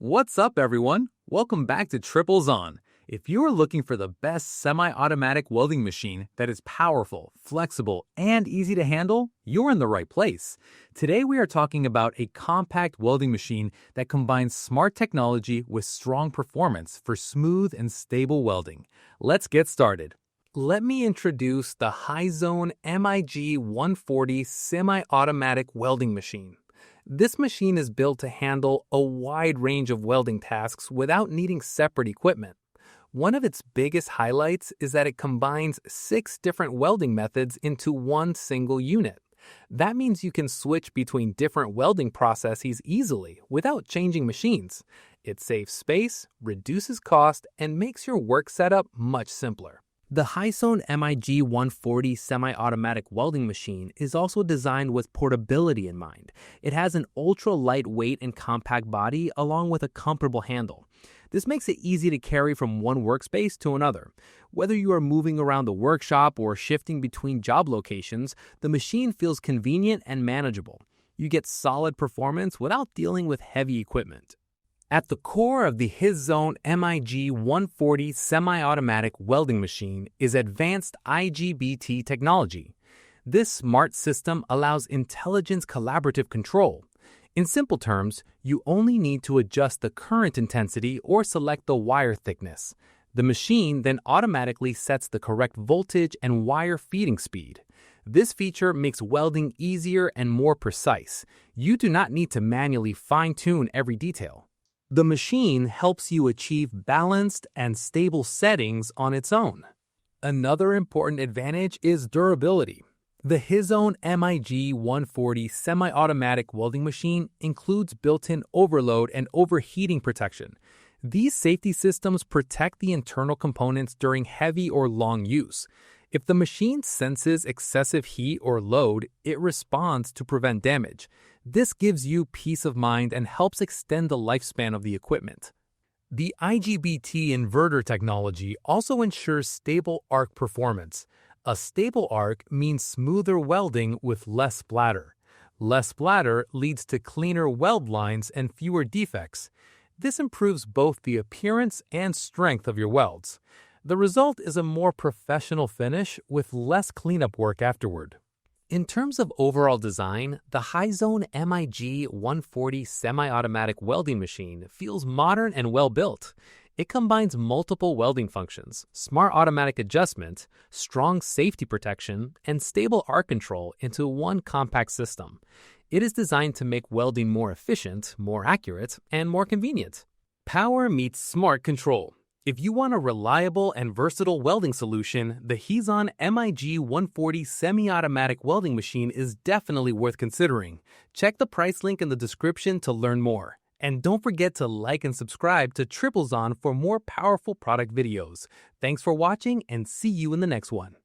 What's up, everyone? Welcome back to Triplezon. If you're looking for the best semi-automatic welding machine that is powerful, flexible, and easy to handle, you're in the right place. Today we are talking about a compact welding machine that combines smart technology with strong performance for smooth and stable welding. Let's get started. Let me introduce the Hi-Zone MIG 140 semi-automatic welding machine. This machine is built to handle a wide range of welding tasks without needing separate equipment. One of its biggest highlights is that it combines 6 different welding methods into one single unit. That means you can switch between different welding processes easily without changing machines. It saves space, reduces cost, and makes your work setup much simpler. The Hi-Zone MIG 140 semi-automatic welding machine is also designed with portability in mind. It has an ultra-lightweight and compact body along with a comfortable handle. This makes it easy to carry from one workspace to another. Whether you are moving around the workshop or shifting between job locations, the machine feels convenient and manageable. You get solid performance without dealing with heavy equipment. At the core of the Hi-Zone MIG 140 semi-automatic welding machine is advanced IGBT technology. This smart system allows intelligent collaborative control. In simple terms, you only need to adjust the current intensity or select the wire thickness. The machine then automatically sets the correct voltage and wire feeding speed. This feature makes welding easier and more precise. You do not need to manually fine-tune every detail. The machine helps you achieve balanced and stable settings on its own. Another important advantage is durability. The Hi-Zone MIG 140 semi-automatic welding machine includes built-in overload and overheating protection. These safety systems protect the internal components during heavy or long use. If the machine senses excessive heat or load, it responds to prevent damage. This gives you peace of mind and helps extend the lifespan of the equipment. The IGBT inverter technology also ensures stable arc performance. A stable arc means smoother welding with less splatter. Less splatter leads to cleaner weld lines and fewer defects. This improves both the appearance and strength of your welds. The result is a more professional finish with less cleanup work afterward. In terms of overall design, the Hi-Zone MIG 140 semi-automatic welding machine feels modern and well-built. It combines multiple welding functions, smart automatic adjustment, strong safety protection, and stable arc control into one compact system. It is designed to make welding more efficient, more accurate, and more convenient. Power meets smart control. If you want a reliable and versatile welding solution, the Hi-Zone MIG 140 semi-automatic welding machine is definitely worth considering. Check the price link in the description to learn more. And don't forget to like and subscribe to Triplezon for more powerful product videos. Thanks for watching and see you in the next one.